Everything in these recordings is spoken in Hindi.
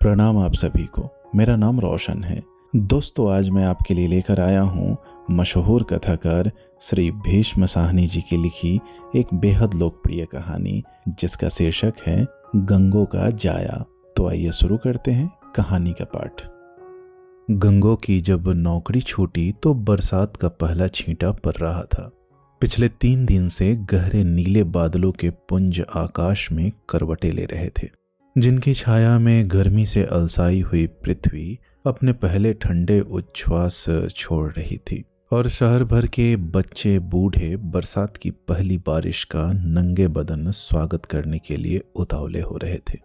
प्रणाम आप सभी को। मेरा नाम रोशन है। दोस्तों, आज मैं आपके लिए लेकर आया हूँ मशहूर कथाकार श्री भीष्म साहनी जी की लिखी एक बेहद लोकप्रिय कहानी, जिसका शीर्षक है गंगो का जाया। तो आइए शुरू करते हैं कहानी का पाठ। गंगो की जब नौकरी छूटी तो बरसात का पहला छींटा पड़ रहा था। पिछले 3 दिन से गहरे नीले बादलों के पुंज आकाश में करवटें ले रहे थे, जिनकी छाया में गर्मी से अलसाई हुई पृथ्वी अपने पहले ठंडे उच्छ्वास छोड़ रही थी और शहर भर के बच्चे बूढ़े बरसात की पहली बारिश का नंगे बदन स्वागत करने के लिए उतावले हो रहे थे।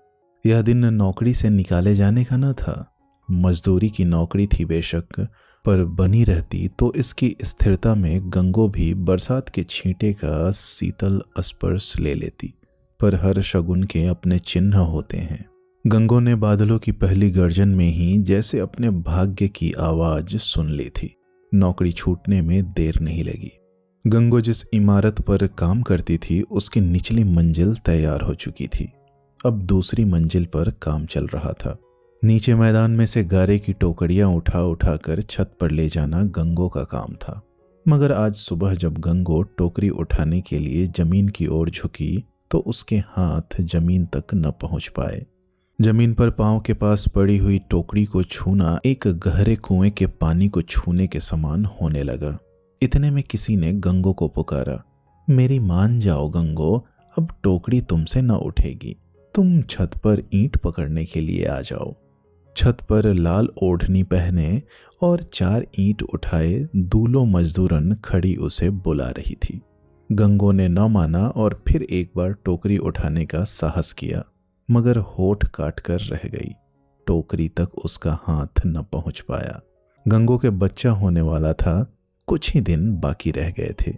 यह दिन नौकरी से निकाले जाने का न था। मजदूरी की नौकरी थी बेशक, पर बनी रहती तो इसकी स्थिरता में गंगो भी बरसात के छींटे का शीतल स्पर्श ले लेती। पर हर शगुन के अपने चिन्ह होते हैं। गंगो ने बादलों की पहली गर्जन में ही जैसे अपने भाग्य की आवाज सुन ली थी। नौकरी छूटने में देर नहीं लगी। गंगो जिस इमारत पर काम करती थी उसकी निचली मंजिल तैयार हो चुकी थी। अब दूसरी मंजिल पर काम चल रहा था। नीचे मैदान में से गारे की टोकरियां उठा उठा कर छत पर ले जाना गंगो का काम था। मगर आज सुबह जब गंगो टोकरी उठाने के लिए जमीन की ओर झुकी तो उसके हाथ जमीन तक न पहुंच पाए। जमीन पर पांव के पास पड़ी हुई टोकरी को छूना एक गहरे कुएं के पानी को छूने के समान होने लगा। इतने में किसी ने गंगो को पुकारा, मेरी मान जाओ गंगो, अब टोकरी तुमसे न उठेगी। तुम छत पर ईंट पकड़ने के लिए आ जाओ। छत पर लाल ओढ़नी पहने और 4 ईंट उठाए दूलो मजदूरन खड़ी उसे बुला रही थी। गंगो ने न माना और फिर एक बार टोकरी उठाने का साहस किया, मगर होठ काट कर रह गई। टोकरी तक उसका हाथ न पहुंच पाया। गंगो के बच्चा होने वाला था। कुछ ही दिन बाकी रह गए थे।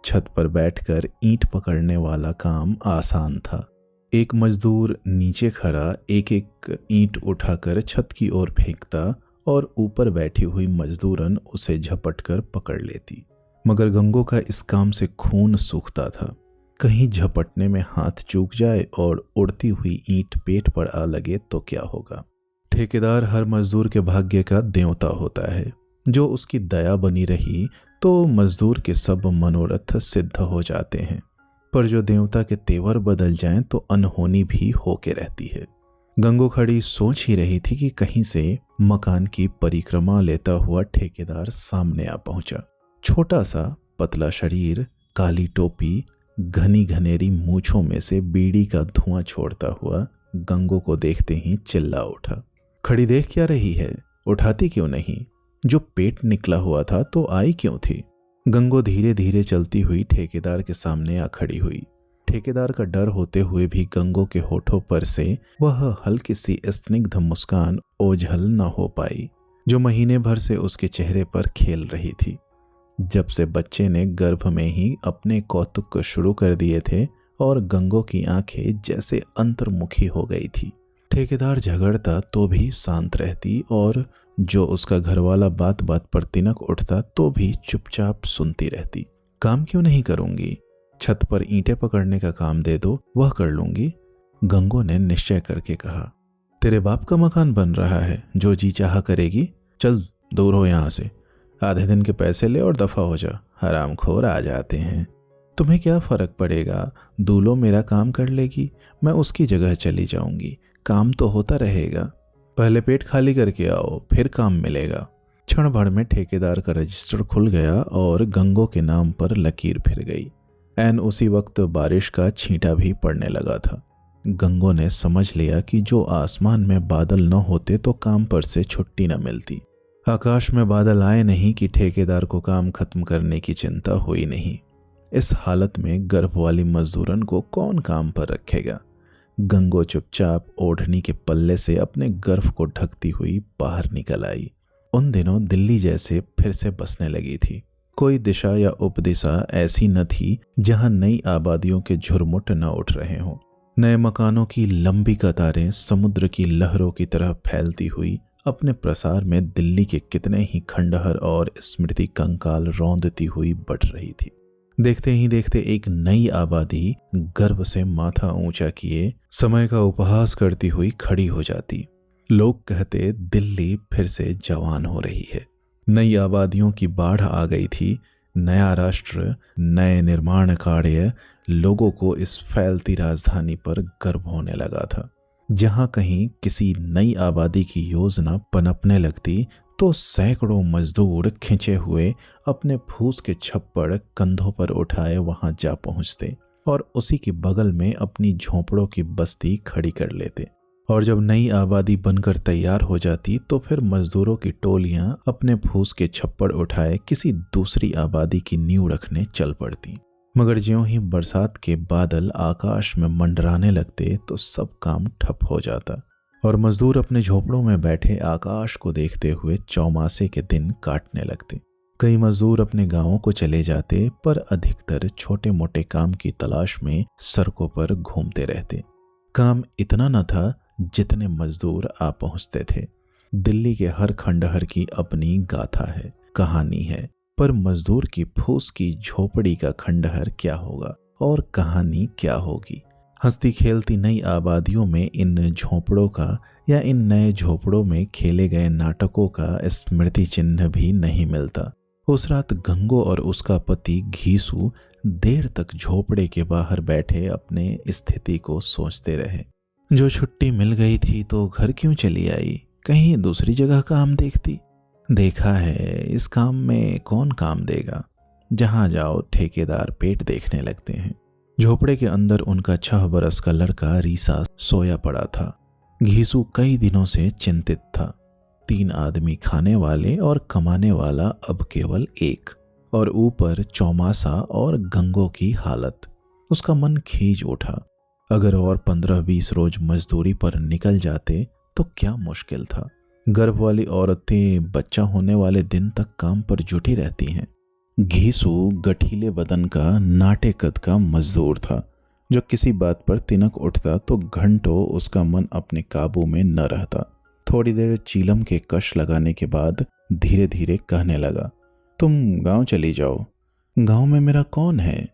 छत पर बैठकर ईंट पकड़ने वाला काम आसान था। एक मजदूर नीचे खड़ा एक एक ईंट उठाकर छत की ओर फेंकता और ऊपर बैठी हुई मजदूरन उसे झपट कर पकड़ लेती। मगर गंगो का इस काम से खून सूखता था। कहीं झपटने में हाथ चूक जाए और उड़ती हुई ईंट पेट पर आ लगे तो क्या होगा। ठेकेदार हर मजदूर के भाग्य का देवता होता है। जो उसकी दया बनी रही तो मजदूर के सब मनोरथ सिद्ध हो जाते हैं, पर जो देवता के तेवर बदल जाएं तो अनहोनी भी होके रहती है। गंगो खड़ी सोच ही रही थी कि कहीं से मकान की परिक्रमा लेता हुआ ठेकेदार सामने आ पहुंचा। छोटा सा पतला शरीर, काली टोपी, घनी घनेरी मूंछों में से बीड़ी का धुआं छोड़ता हुआ गंगो को देखते ही चिल्ला उठा, खड़ी देख क्या रही है? उठाती क्यों नहीं? जो पेट निकला हुआ था तो आई क्यों थी? गंगो धीरे धीरे चलती हुई ठेकेदार के सामने आ खड़ी हुई। ठेकेदार का डर होते हुए भी गंगो के होठों पर से वह हल्की सी स्निग्ध मुस्कान ओझल न हो पाई, जो महीने भर से उसके चेहरे पर खेल रही थी। जब से बच्चे ने गर्भ में ही अपने कौतुक शुरू कर दिए थे और गंगो की आंखें जैसे अंतर्मुखी हो गई थी। ठेकेदार झगड़ता तो भी शांत रहती और जो उसका घरवाला बात बात पर तिनक उठता तो भी चुपचाप सुनती रहती। काम क्यों नहीं करूंगी? छत पर ईंटें पकड़ने का काम दे दो, वह कर लूंगी, गंगो ने निश्चय करके कहा। तेरे बाप का मकान बन रहा है, जो जी चाह करेगी। चल दूर हो यहां से। आधे दिन के पैसे ले और दफा हो जा। हरामखोर आ जाते हैं। तुम्हें क्या फर्क पड़ेगा? दूलो मेरा काम कर लेगी, मैं उसकी जगह चली जाऊंगी। काम तो होता रहेगा। पहले पेट खाली करके आओ, फिर काम मिलेगा। क्षण भर में ठेकेदार का रजिस्टर खुल गया और गंगो के नाम पर लकीर फिर गई। ऐन उसी वक्त बारिश का छींटा भी पड़ने लगा था। गंगो ने समझ लिया कि जो आसमान में बादल न होते तो काम पर से छुट्टी न मिलती। आकाश में बादल आए नहीं कि ठेकेदार को काम खत्म करने की चिंता हुई नहीं। इस हालत में गर्भ वाली मजदूरन को कौन काम पर रखेगा? गंगो चुपचाप ओढ़नी के पल्ले से अपने गर्भ को ढकती हुई बाहर निकल आई। उन दिनों दिल्ली जैसे फिर से बसने लगी थी। कोई दिशा या उपदिशा ऐसी न थी जहां नई आबादियों के झुरमुट न उठ रहे हों। नए मकानों की लंबी कतारें समुद्र की लहरों की तरह फैलती हुई अपने प्रसार में दिल्ली के कितने ही खंडहर और स्मृति कंकाल रौंदती हुई बढ़ रही थी। देखते ही देखते एक नई आबादी गर्व से माथा ऊंचा किए समय का उपहास करती हुई खड़ी हो जाती। लोग कहते दिल्ली फिर से जवान हो रही है। नई आबादियों की बाढ़ आ गई थी। नया राष्ट्र, नए निर्माण कार्य, लोगों को इस फैलती राजधानी पर गर्व होने लगा था। जहां कहीं किसी नई आबादी की योजना पनपने लगती तो सैकड़ों मजदूर खिंचे हुए अपने फूस के छप्पड़ कंधों पर उठाए वहां जा पहुंचते और उसी के बगल में अपनी झोंपड़ों की बस्ती खड़ी कर लेते। और जब नई आबादी बनकर तैयार हो जाती तो फिर मजदूरों की टोलियां अपने फूस के छप्पड़ उठाए किसी दूसरी आबादी की नींव रखने चल पड़ती। मगर ज्यों ही बरसात के बादल आकाश में मंडराने लगते तो सब काम ठप हो जाता और मजदूर अपने झोपड़ों में बैठे आकाश को देखते हुए चौमासे के दिन काटने लगते। कई मजदूर अपने गांवों को चले जाते, पर अधिकतर छोटे मोटे काम की तलाश में सड़कों पर घूमते रहते। काम इतना न था जितने मजदूर आ पहुंचते थे। दिल्ली के हर खंडहर की अपनी गाथा है, कहानी है, पर मजदूर की फूस की झोपड़ी का खंडहर क्या होगा और कहानी क्या होगी। हंसती खेलती नई आबादियों में इन झोपड़ों का या इन नए झोपड़ों में खेले गए नाटकों का स्मृति चिन्ह भी नहीं मिलता। उस रात गंगो और उसका पति घीसू देर तक झोपड़े के बाहर बैठे अपने स्थिति को सोचते रहे। जो छुट्टी मिल गई थी तो घर क्यों चली आई, कहीं दूसरी जगह काम देखती। देखा है इस काम में कौन काम देगा, जहां जाओ ठेकेदार पेट देखने लगते हैं। झोपड़े के अंदर उनका 6 बरस का लड़का रीसा सोया पड़ा था। घीसू कई दिनों से चिंतित था। 3 आदमी खाने वाले और कमाने वाला अब केवल एक, और ऊपर चौमासा और गंगों की हालत। उसका मन खींच उठा। अगर और 15-20 रोज मजदूरी पर निकल जाते तो क्या मुश्किल था। गर्भ वाली औरतें बच्चा होने वाले दिन तक काम पर जुटी रहती हैं। घीसू गठीले बदन का नाटे कद का मजदूर था, जो किसी बात पर तिनक उठता तो घंटों उसका मन अपने काबू में न रहता। थोड़ी देर चीलम के कश लगाने के बाद धीरे धीरे कहने लगा, तुम गांव चली जाओ। गांव में मेरा कौन है,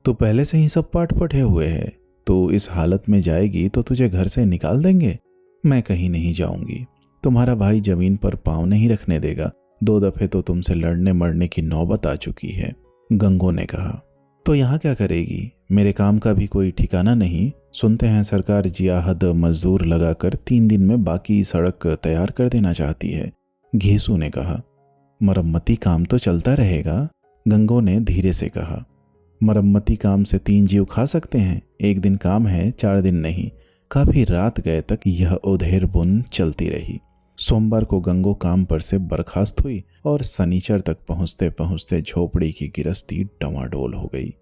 तू पहले से ही सब पाठ पढ़े हुए है। तू इस हालत में जाएगी तो तुझे घर से निकाल देंगे। मैं कहीं नहीं जाऊंगी। तुम्हारा भाई जमीन पर पांव नहीं रखने देगा। 2 दफे तो तुमसे लड़ने मरने की नौबत आ चुकी है। गंगो ने कहा, तो यहाँ क्या करेगी, मेरे काम का भी कोई ठिकाना नहीं। सुनते हैं सरकार जियाहद मजदूर लगाकर 3 दिन में बाकी सड़क तैयार कर देना चाहती है। घीसू ने कहा, मरम्मती काम तो चलता रहेगा। गंगो ने धीरे से कहा, मरम्मती काम से 3 जीव खा सकते हैं। 1 दिन काम है, 4 दिन नहीं। काफी रात गए तक यह उधेर बुन चलती रही। सोमवार को गंगो काम पर से बर्खास्त हुई और शनिचर तक पहुंचते पहुंचते झोपड़ी की गिरस्ती डमाडोल हो गई।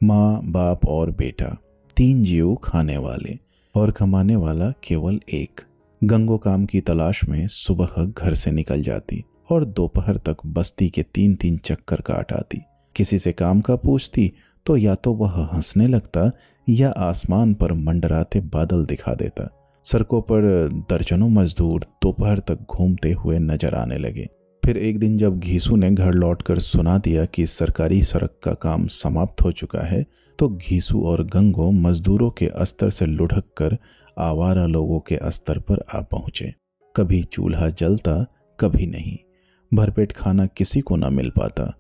माँ, बाप और बेटा, 3 जीव खाने वाले और कमाने वाला केवल एक। गंगो काम की तलाश में सुबह घर से निकल जाती और दोपहर तक बस्ती के 3-3 चक्कर काट आती। किसी से काम का पूछती तो या तो वह हंसने लगता या आसमान पर मंडराते बादल दिखा देता। सड़कों पर दर्जनों मजदूर दोपहर तक घूमते हुए नजर आने लगे। फिर एक दिन जब घीसू ने घर लौटकर सुना दिया कि सरकारी सड़क का काम समाप्त हो चुका है, तो घीसू और गंगो मजदूरों के अस्तर से लुढ़क कर आवारा लोगों के अस्तर पर आ पहुंचे। कभी चूल्हा जलता, कभी नहीं। भरपेट खाना किसी को न मिल पाता।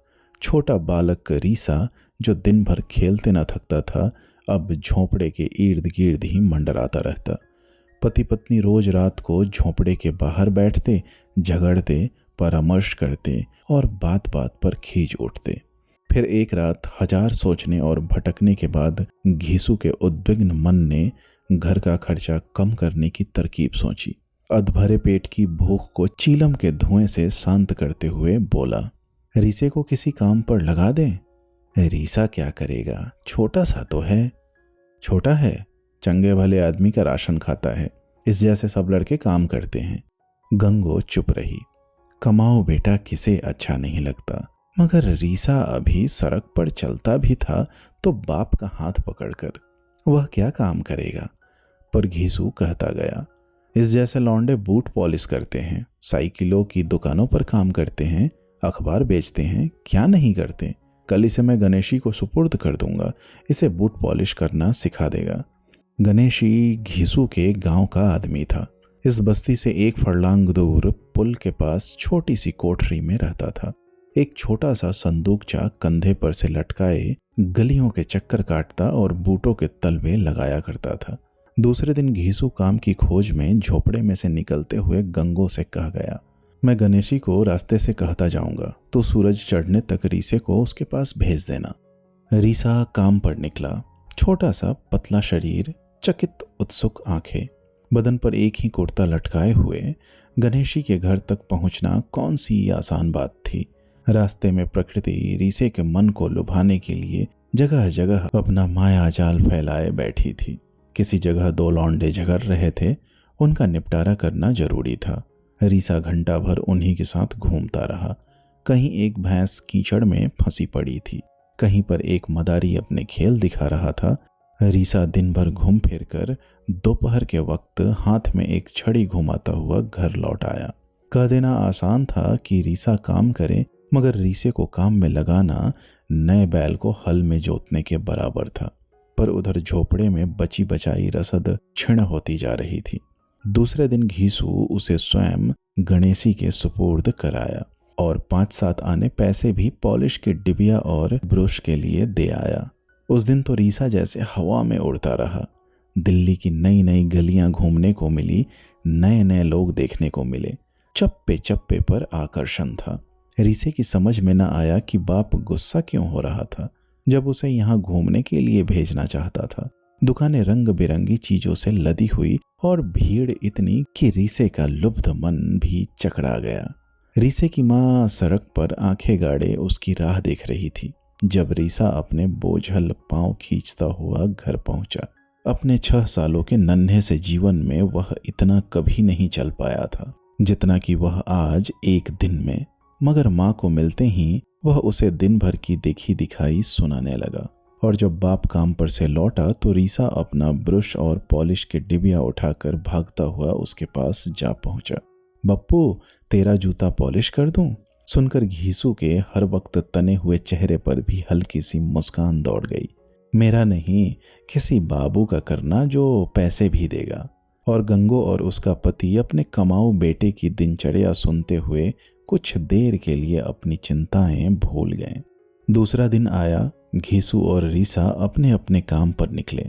छोटा बालक रीसा, जो दिन भर खेलते न थकता था, अब झोंपड़े के इर्द गिर्द ही मंडराता रहता। पति पत्नी रोज रात को झोंपड़े के बाहर बैठते, झगड़ते, परामर्श करते और बात बात पर खींच उठते। फिर एक रात हजार सोचने और भटकने के बाद घीसू के उद्विग्न मन ने घर का खर्चा कम करने की तरकीब सोची। अधभरे पेट की भूख को चीलम के धुएं से शांत करते हुए बोला, रीसे को किसी काम पर लगा दें। रीसा क्या करेगा, छोटा सा तो है। छोटा है, चंगे भले आदमी का राशन खाता है। इस जैसे सब लड़के काम करते हैं। गंगो चुप रही। कमाओ बेटा, किसे अच्छा नहीं लगता, मगर रीसा अभी सड़क पर चलता भी था तो बाप का हाथ पकड़कर। वह क्या काम करेगा। पर घीसू कहता गया, इस जैसे लौंडे बूट पॉलिश करते हैं, साइकिलों की दुकानों पर काम करते हैं, अखबार बेचते हैं, क्या नहीं करते। कल इसे मैं गणेशी को सुपुर्द कर दूंगा, इसे बूट पॉलिश करना सिखा देगा। गणेशी घीसू के गांव का आदमी था। इस बस्ती से एक फरलांग दूर पुल के पास छोटी सी कोठरी में रहता था। एक छोटा सा संदूकचा कंधे पर से लटकाए गलियों के चक्कर काटता और बूटों के तलवे लगाया करता था। दूसरे दिन घीसू काम की खोज में झोपड़े में से निकलते हुए गंगो से कह गया, मैं गणेशी को रास्ते से कहता जाऊंगा, तो सूरज चढ़ने तक रीसे को उसके पास भेज देना। रीसा काम पर निकला। छोटा सा पतला शरीर, चकित उत्सुक आंखें, बदन पर एक ही कुर्ता लटकाए हुए गणेशी के घर तक पहुंचना कौन सी आसान बात थी। रास्ते में प्रकृति रीसे के मन को लुभाने के लिए जगह जगह अपना माया जाल फैलाए बैठी थी। किसी जगह दो लौंडे झगड़ रहे थे, उनका निपटारा करना जरूरी था। रीसा घंटा भर उन्हीं के साथ घूमता रहा। कहीं एक भैंस कीचड़ में फंसी पड़ी थी, कहीं पर एक मदारी अपने खेल दिखा रहा था। रीसा दिन भर घूम फिर कर दोपहर के वक्त हाथ में एक छड़ी घुमाता हुआ घर लौट आया। कह देना आसान था कि रीसा काम करे, मगर रीसे को काम में लगाना नए बैल को हल में जोतने के बराबर था। पर उधर झोपड़े में बची बचाई रसद क्षीण होती जा रही थी। दूसरे दिन घीसू उसे स्वयं गणेशी के सुपुर्द कराया और 5-7 आने पैसे भी पॉलिश के डिबिया और ब्रश के लिए दे आया। उस दिन तो रीसा जैसे हवा में उड़ता रहा। दिल्ली की नई नई गलियां घूमने को मिली, नए नए लोग देखने को मिले। चप्पे चप्पे पर आकर्षण था। रीसे की समझ में न आया कि बाप गुस्सा क्यों हो रहा था जब उसे यहाँ घूमने के लिए भेजना चाहता था। दुकानें रंग बिरंगी चीजों से लदी हुई और भीड़ इतनी कि रीसे का लुब्ध मन भी चकरा गया। रीसे की माँ सड़क पर आंखें गाड़े उसकी राह देख रही थी जब रीसा अपने बोझल पांव खींचता हुआ घर पहुंचा। अपने 6 सालों के नन्हे से जीवन में वह इतना कभी नहीं चल पाया था जितना कि वह आज एक दिन में। मगर माँ को मिलते ही वह उसे दिन भर की देखी दिखाई सुनाने लगा। और जब बाप काम पर से लौटा तो रीसा अपना ब्रश और पॉलिश के डिबिया उठाकर भागता हुआ उसके पास जा पहुंचा। बप्पू, तेरा जूता पॉलिश कर दूं? सुनकर घीसू के हर वक्त तने हुए चेहरे पर भी हल्की सी मुस्कान दौड़ गई। मेरा नहीं, किसी बाबू का करना जो पैसे भी देगा। और गंगो और उसका पति अपने कमाऊ बेटे की दिनचर्या सुनते हुए कुछ देर के लिए अपनी चिंताएं भूल गए। दूसरा दिन आया। घीसू और रीसा अपने अपने काम पर निकले।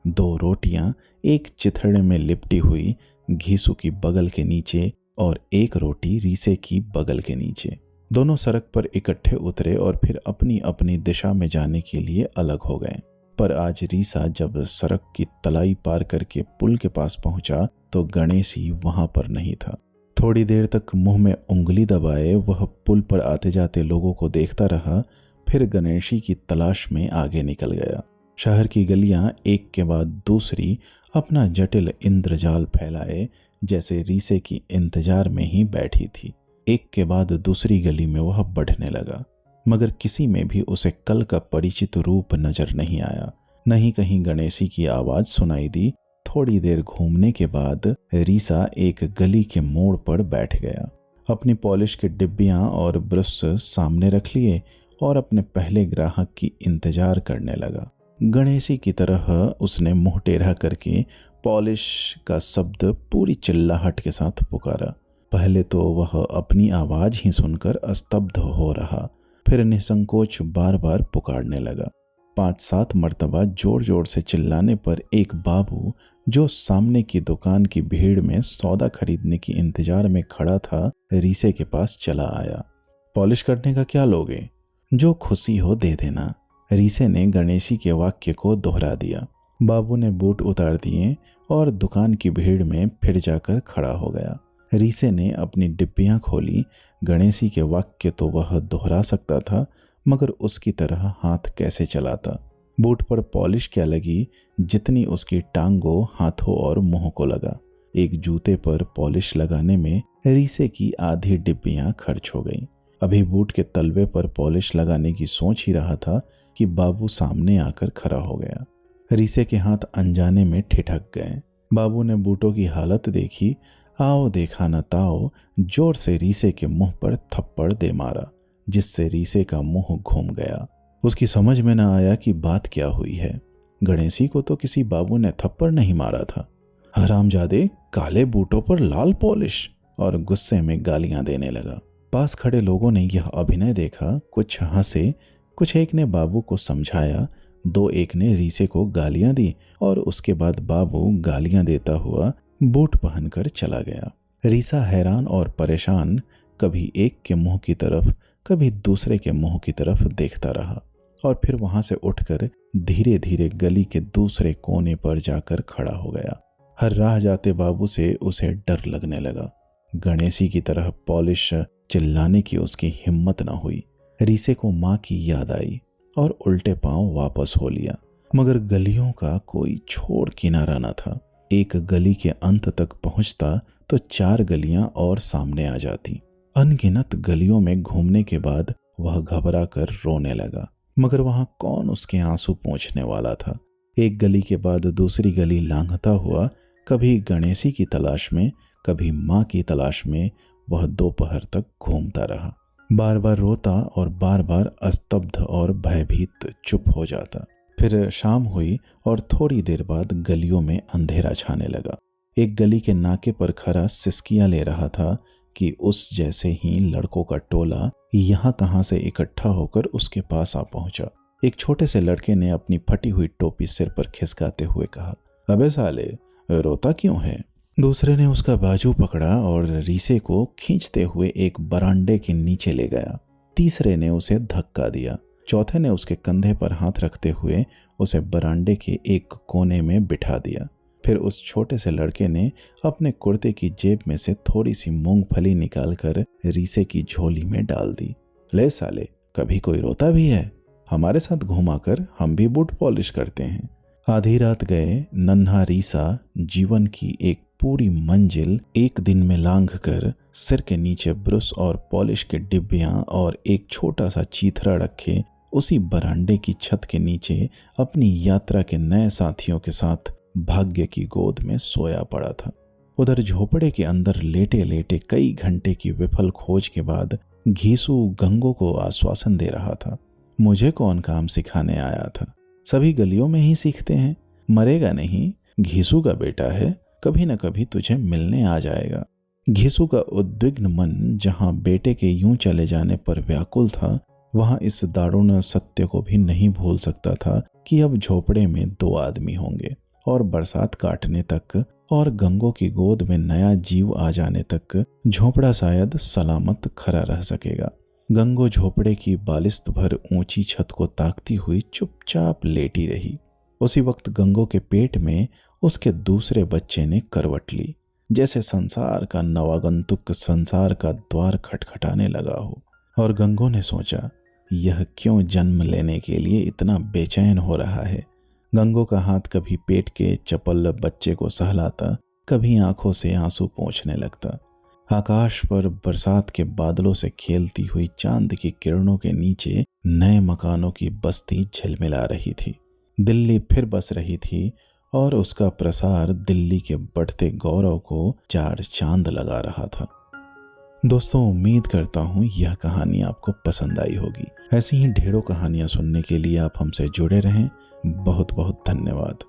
2 रोटियां एक चिथड़े में लिपटी हुई घीसू की बगल के नीचे और एक रोटी रीसे की बगल के नीचे। दोनों सड़क पर इकट्ठे उतरे और फिर अपनी अपनी दिशा में जाने के लिए अलग हो गए। पर आज रीसा जब सड़क की तलाई पार करके पुल के पास पहुंचा तो गणेशी वहां पर नहीं था। थोड़ी देर तक मुंह में उंगली दबाए वह पुल पर आते जाते लोगों को देखता रहा, फिर गणेशी की तलाश में आगे निकल गया। शहर की गलियां एक के बाद दूसरी अपना जटिल इंद्रजाल फैलाए जैसे रीसे की इंतजार में ही बैठी थी। एक के बाद दूसरी गली में वह बढ़ने लगा, मगर किसी में भी उसे कल का परिचित रूप नजर नहीं आया। न ही कहीं गणेशी की आवाज सुनाई दी। थोड़ी देर घूमने के बाद रीसा एक गली के मोड़ पर बैठ गया। अपनी पॉलिश के डिब्बियां और ब्रश सामने रख लिए और अपने पहले ग्राहक की इंतजार करने लगा। गणेशी की तरह उसने मुंह टेढ़ा करके पॉलिश का शब्द पूरी चिल्लाहट के साथ पुकारा। पहले तो वह अपनी आवाज ही सुनकर स्तब्ध हो रहा, फिर निसंकोच बार बार पुकारने लगा। 5-7 मर्तबा जोर जोर से चिल्लाने पर एक बाबू जो सामने की दुकान की भीड़ में सौदा खरीदने की इंतजार में खड़ा था, रीसे के पास चला आया। पॉलिश करने का क्या लोगे? जो खुशी हो दे देना। रीसे ने गणेशी के वाक्य को दोहरा दिया। बाबू ने बूट उतार दिए और दुकान की भीड़ में फिर जाकर खड़ा हो गया। रीसे ने अपनी डिब्बियां खोली। गणेशी के वाक्य तो वह दोहरा सकता था, मगर उसकी तरह हाथ कैसे चलाता? बूट पर पॉलिश क्या लगी जितनी उसकी टांगों, हाथों और मुंह को लगा। एक जूते पर पॉलिश लगाने में रीसे की आधी डिब्बियां खर्च हो गईं। अभी बूट के तलवे पर पॉलिश लगाने की सोच ही रहा था कि बाबू सामने आकर खड़ा हो गया। रीसे के हाथ अनजाने में ठिठक गए। बाबू ने बूटों की हालत देखी। आओ देखा न ताओ जोर से रीसे के मुंह पर थप्पड़ दे मारा, जिससे रीसे का मुंह घूम गया। उसकी समझ में न आया कि बात क्या हुई है। गणेशी को तो किसी बाबू ने थप्पड़ नहीं मारा था। हरामजादे, काले बूटों पर लाल पॉलिश, और गुस्से में गालियां देने लगा। पास खड़े लोगों ने यह अभिनय देखा, कुछ हंसे, कुछ एक ने बाबू को समझाया, दो एक ने रीसे को गालियां दी और उसके बाद बाबू गालियां देता हुआ बूट पहनकर चला गया। रीसा हैरान और परेशान कभी एक के मुंह की तरफ कभी दूसरे के मुंह की तरफ देखता रहा और फिर वहां से उठकर धीरे धीरे गली के दूसरे कोने पर जाकर खड़ा हो गया। हर राह जाते बाबू से उसे डर लगने लगा। गणेशी की तरह पॉलिश चिल्लाने की उसकी हिम्मत न हुई। रीसे को माँ की याद आई और उल्टे पांव वापस हो लिया, मगर गलियों का कोई छोड़ किनारा न था। एक गली के अंत तक पहुंचता तो 4 गलियां और सामने आ जाती। अनगिनत गलियों में घूमने के बाद वह घबरा कर रोने लगा, मगर वहां कौन उसके आंसू पोंछने वाला था। एक गली के बाद दूसरी गली लांघता हुआ कभी गणेशी की तलाश में, कभी माँ की तलाश में वह दोपहर तक घूमता रहा। बार बार रोता और बार बार अस्तब्ध और भयभीत चुप हो जाता। फिर शाम हुई और थोड़ी देर बाद गलियों में अंधेरा छाने लगा। एक गली के नाके पर खड़ा सिसकियां ले रहा था कि उस जैसे ही लड़कों का टोला यहाँ कहाँ से इकट्ठा होकर उसके पास आ पहुंचा। एक छोटे से लड़के ने अपनी फटी हुई टोपी सिर पर खिसकाते हुए कहा, अबे साले, रोता क्यों है? दूसरे ने उसका बाजू पकड़ा और रीसे को खींचते हुए एक बरामदे के नीचे ले गया। तीसरे ने उसे धक्का दिया। चौथे ने उसके कंधे पर हाथ रखते हुए उसे बरामदे के एक कोने में बिठा दिया। फिर उस छोटे से लड़के ने अपने कुर्ते की जेब में से थोड़ी सी मूंगफली निकालकर रीसे की झोली में डाल दी। ले साले, कभी कोई रोता भी है? हमारे साथ घुमाकर हम भी बूट पॉलिश करते हैं। आधी रात गए नन्हा रीसा जीवन की एक पूरी मंजिल एक दिन में लांघकर सिर के नीचे ब्रश और पॉलिश के डिब्बियां और एक छोटा सा चीथरा रखे उसी बरामदे की छत के नीचे अपनी यात्रा के नए साथियों के साथ भाग्य की गोद में सोया पड़ा था। उधर झोपड़े के अंदर लेटे लेटे कई घंटे की विफल खोज के बाद घीसू गंगो को आश्वासन दे रहा था। मुझे कौन काम सिखाने आया था? सभी गलियों में ही सीखते हैं। मरेगा नहीं, घीसू का बेटा है, कभी न कभी तुझे मिलने आ जाएगा। घीसू का उद्विग्न मन जहां बेटे के यूं चले जाने पर व्याकुल था, वहां इस दारुण सत्य को भी नहीं भूल सकता था कि अब झोपड़े में 2 आदमी होंगे और बरसात काटने तक और गंगो की गोद में नया जीव आ जाने तक झोपड़ा शायद सलामत खड़ा रह सकेगा। गंगो झोपड़े की बालिस्त भर ऊंची छत को ताकती हुई चुपचाप लेटी रही। उसी वक्त गंगो के पेट में उसके दूसरे बच्चे ने करवट ली, जैसे संसार का नवागंतुक संसार का द्वार खटखटाने लगा हो। और गंगो ने सोचा, यह क्यों जन्म लेने के लिए इतना बेचैन हो रहा है। गंगो का हाथ कभी पेट के चपल बच्चे को सहलाता, कभी आंखों से आंसू पोंछने लगता। आकाश पर बरसात के बादलों से खेलती हुई चांद की किरणों के नीचे नए मकानों की बस्ती झिलमिला रही थी। दिल्ली फिर बस रही थी और उसका प्रसार दिल्ली के बढ़ते गौरव को 4 चांद लगा रहा था। दोस्तों, उम्मीद करता हूँ यह कहानी आपको पसंद आई होगी। ऐसी ही ढेरों कहानियाँ सुनने के लिए आप हमसे जुड़े रहें। बहुत बहुत धन्यवाद।